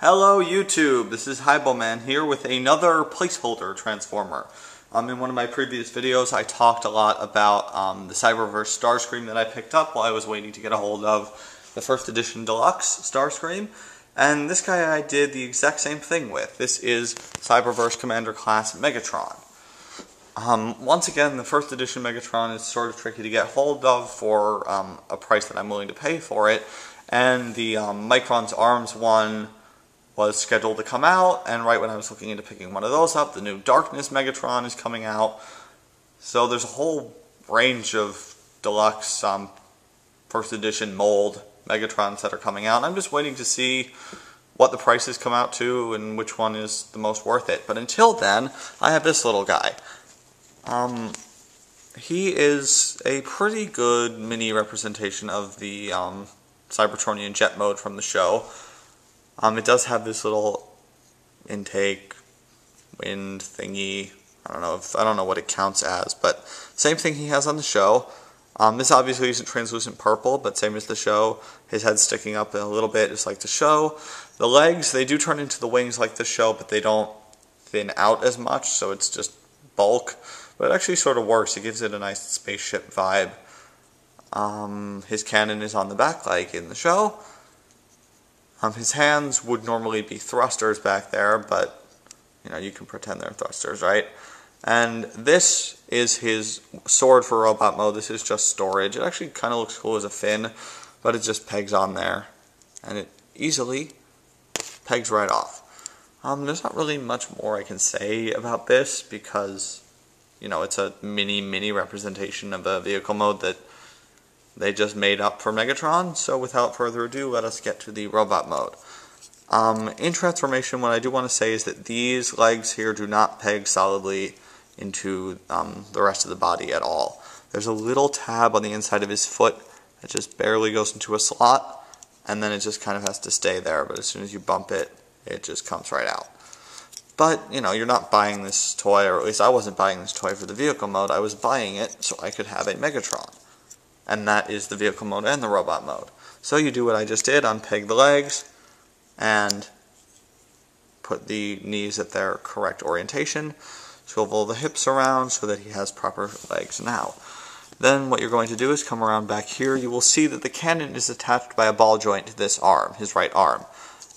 Hello YouTube, this is Hyboman here with another placeholder transformer. In one of my previous videos I talked a lot about the Cyberverse Starscream that I picked up while I was waiting to get a hold of the first edition deluxe Starscream. And this guy I did the exact same thing with. This is Cyberverse Commander Class Megatron. Once again, the first edition Megatron is sort of tricky to get hold of for a price that I'm willing to pay for it. And the Micron's Arms one was scheduled to come out, and right when I was looking into picking one of those up, the new Darkness Megatron is coming out. So there's a whole range of deluxe first edition mold Megatrons that are coming out. I'm just waiting to see what the prices come out to and which one is the most worth it. But until then, I have this little guy. He is a pretty good mini representation of the Cybertronian jet mode from the show. It does have this little intake wind thingy. I don't know what it counts as, but same thing he has on the show. This obviously isn't translucent purple, but same as the show. His head's sticking up a little bit, just like the show. The legs, they do turn into the wings like the show, but they don't thin out as much, so it's just bulk. But it actually sort of works. It gives it a nice spaceship vibe. His cannon is on the back like in the show. His hands would normally be thrusters back there, but you can pretend they're thrusters, right? And this is his sword for robot mode. This is just storage. It actually kind of looks cool as a fin, but it just pegs on there, and it easily pegs right off. There's not really much more I can say about this because, it's a mini representation of a vehicle mode that they just made up for Megatron. So without further ado, let us get to the robot mode. In transformation, what I do want to say is that these legs here do not peg solidly into the rest of the body at all. There's a little tab on the inside of his foot that just barely goes into a slot, and then it just kind of has to stay there, but as soon as you bump it, it just comes right out. But, you're not buying this toy, or at least I wasn't buying this toy for the vehicle mode. I was buying it so I could have a Megatron. And that is the vehicle mode and the robot mode. So you do what I just did, unpeg the legs, and put the knees at their correct orientation, swivel the hips around so that he has proper legs now. Then what you're going to do is come around back here. You will see that the cannon is attached by a ball joint to this arm, his right arm.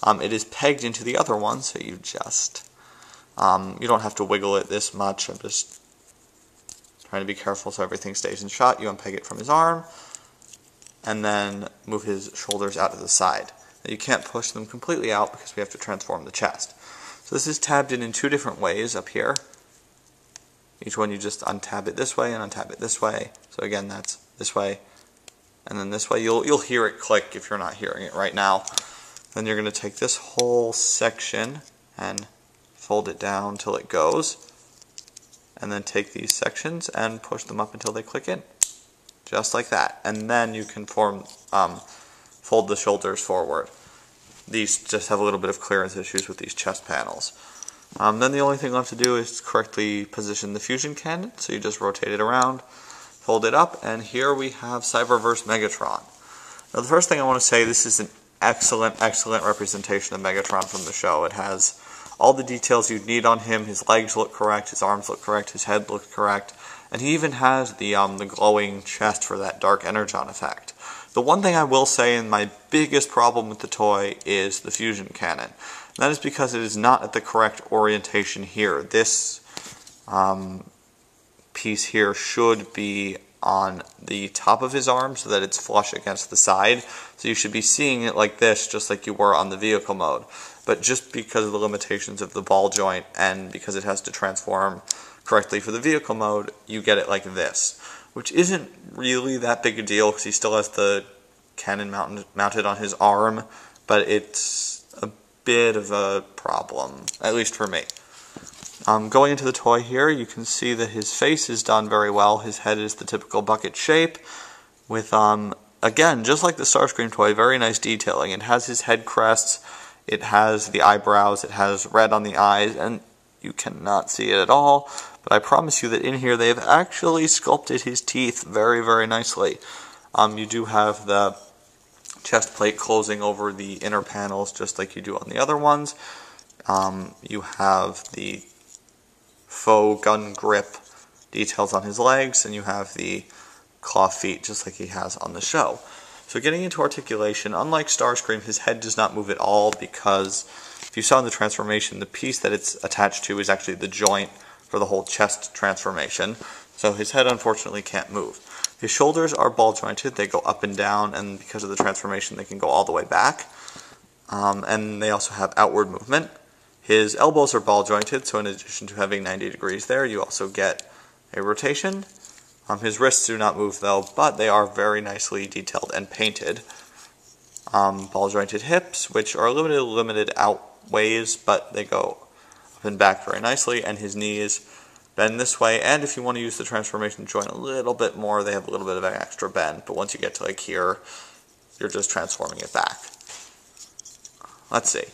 It is pegged into the other one, so you just, you don't have to wiggle it this much. I'm just trying to be careful so everything stays in shot. You unpeg it from his arm, and then move his shoulders out to the side. Now you can't push them completely out because we have to transform the chest. So this is tabbed in two different ways up here. Each one you just untab it this way and untab it this way. So again, that's this way, and then this way. You'll hear it click if you're not hearing it right now. Then you're going to take this whole section and fold it down till it goes. And then take these sections and push them up until they click in. Just like that. And then you can fold the shoulders forward. These just have a little bit of clearance issues with these chest panels. Then the only thing left to do is correctly position the fusion cannon. So you just rotate it around, fold it up, and here we have Cyberverse Megatron. Now the first thing I want to say, this is an excellent representation of Megatron from the show. It has all the details you'd need on him. His legs look correct, his arms look correct, his head looks correct, and he even has the glowing chest for that dark energon effect. The one thing I will say, and my biggest problem with the toy, is the fusion cannon. And that is because it is not at the correct orientation here. This piece here should be on the top of his arm so that it's flush against the side. So you should be seeing it like this, just like you were on the vehicle mode. But just because of the limitations of the ball joint and because it has to transform correctly for the vehicle mode, you get it like this. Which isn't really that big a deal because he still has the cannon mounted on his arm, but it's a bit of a problem, at least for me. Going into the toy here, you can see that his face is done very well. His head is the typical bucket shape with, again, just like the Starscream toy, very nice detailing. It has his head crests, it has the eyebrows, it has red on the eyes, and you cannot see it at all, but I promise you that in here they have actually sculpted his teeth very nicely. You do have the chest plate closing over the inner panels just like you do on the other ones. You have the faux gun grip details on his legs, and you have the claw feet just like he has on the show. So getting into articulation, unlike Starscream, his head does not move at all because if you saw in the transformation, the piece that it's attached to is actually the joint for the whole chest transformation. So his head unfortunately can't move. His shoulders are ball jointed, they go up and down, and because of the transformation they can go all the way back. And they also have outward movement. His elbows are ball jointed, so in addition to having 90 degrees there, you also get a rotation. His wrists do not move though, but they are very nicely detailed and painted. Ball jointed hips, which are limited out ways, but they go up and back very nicely, and his knees bend this way, and if you want to use the transformation joint a little bit more, they have a little bit of an extra bend, but once you get to like here, you're just transforming it back. Let's see.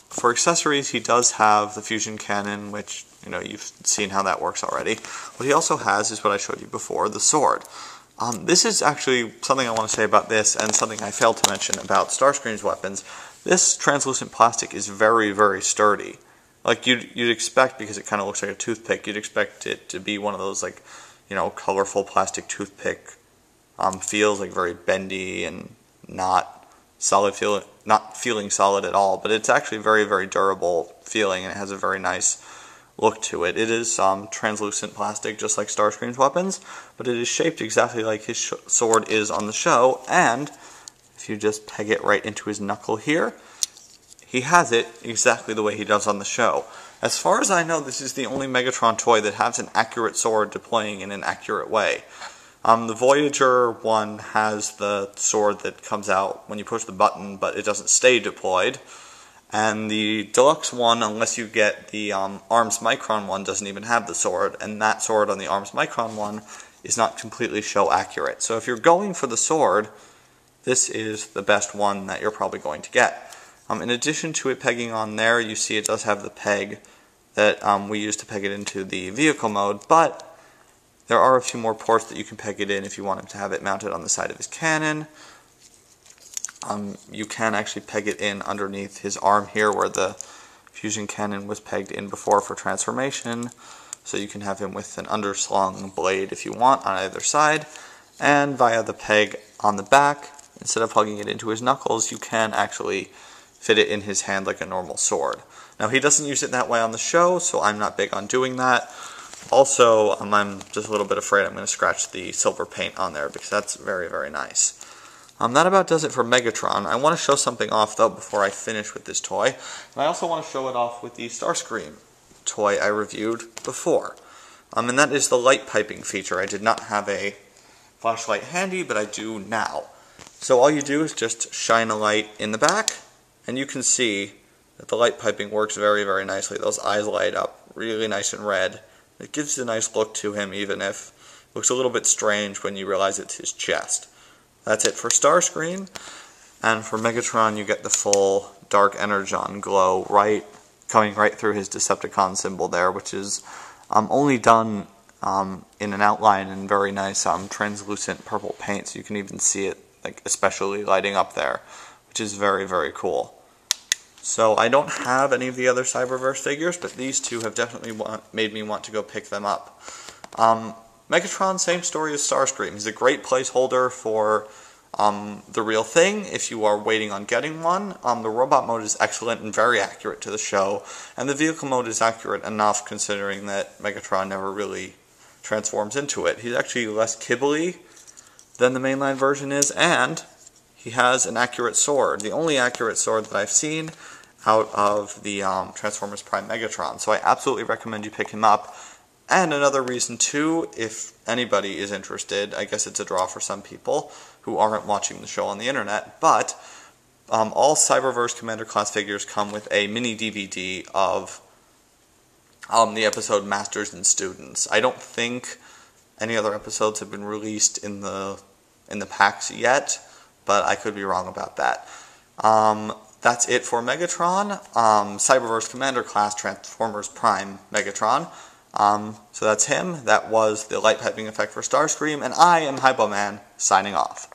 For accessories, he does have the fusion cannon, which, you know, you've seen how that works already. What he also has is what I showed you before, the sword. This is actually something I want to say about this, and something I failed to mention about Starscream's weapons. This translucent plastic is very, very sturdy. Like you'd expect, because it kind of looks like a toothpick, you'd expect it to be one of those, like, you know, colorful plastic toothpick feels, like very bendy and not feeling solid at all. But it's actually very, very durable feeling, and it has a very nice look to it. It is translucent plastic, just like Starscream's weapons, but it is shaped exactly like his sword is on the show, and if you just peg it right into his knuckle here, he has it exactly the way he does on the show. As far as I know, this is the only Megatron toy that has an accurate sword deploying in an accurate way. The Voyager one has the sword that comes out when you push the button, but it doesn't stay deployed. And the deluxe one, unless you get the Arms Micron one, doesn't even have the sword, and that sword on the Arms Micron one is not completely show accurate. So if you're going for the sword, this is the best one that you're probably going to get. In addition to it pegging on there, you see it does have the peg that we use to peg it into the vehicle mode, but there are a few more ports that you can peg it in if you want him to have it mounted on the side of his cannon. You can actually peg it in underneath his arm here where the fusion cannon was pegged in before for transformation, so you can have him with an underslung blade if you want on either side, and via the peg on the back, instead of plugging it into his knuckles, you can actually fit it in his hand like a normal sword. Now, he doesn't use it that way on the show, so I'm not big on doing that. Also, I'm just a little bit afraid I'm going to scratch the silver paint on there, because that's very, very nice. That about does it for Megatron. I want to show something off, though, before I finish with this toy. And I also want to show it off with the Starscream toy I reviewed before. And that is the light piping feature. I did not have a flashlight handy, but I do now. So all you do is just shine a light in the back, and you can see that the light piping works very, very nicely. Those eyes light up really nice and red. It gives a nice look to him, even if it looks a little bit strange when you realize it's his chest. That's it for Starscream, and for Megatron you get the full Dark Energon glow coming right through his Decepticon symbol there, which is only done in an outline in very nice translucent purple paint, so you can even see it like especially lighting up there, which is very, very cool. So I don't have any of the other Cyberverse figures, but these two have definitely made me want to go pick them up. Megatron, same story as Starscream. He's a great placeholder for the real thing if you are waiting on getting one. The robot mode is excellent and very accurate to the show, and the vehicle mode is accurate enough considering that Megatron never really transforms into it. He's actually less kibbly than the mainline version is, and he has an accurate sword. The only accurate sword that I've seen out of the Transformers Prime Megatron. So I absolutely recommend you pick him up. And another reason too, if anybody is interested, I guess it's a draw for some people who aren't watching the show on the internet, but all Cyberverse Commander class figures come with a mini DVD of the episode Masters and Students. I don't think any other episodes have been released in the packs yet, but I could be wrong about that. That's it for Megatron, Cyberverse Commander class Transformers Prime Megatron. So that's him. That was the light piping effect for Starscream, and I am Hypo Man, signing off.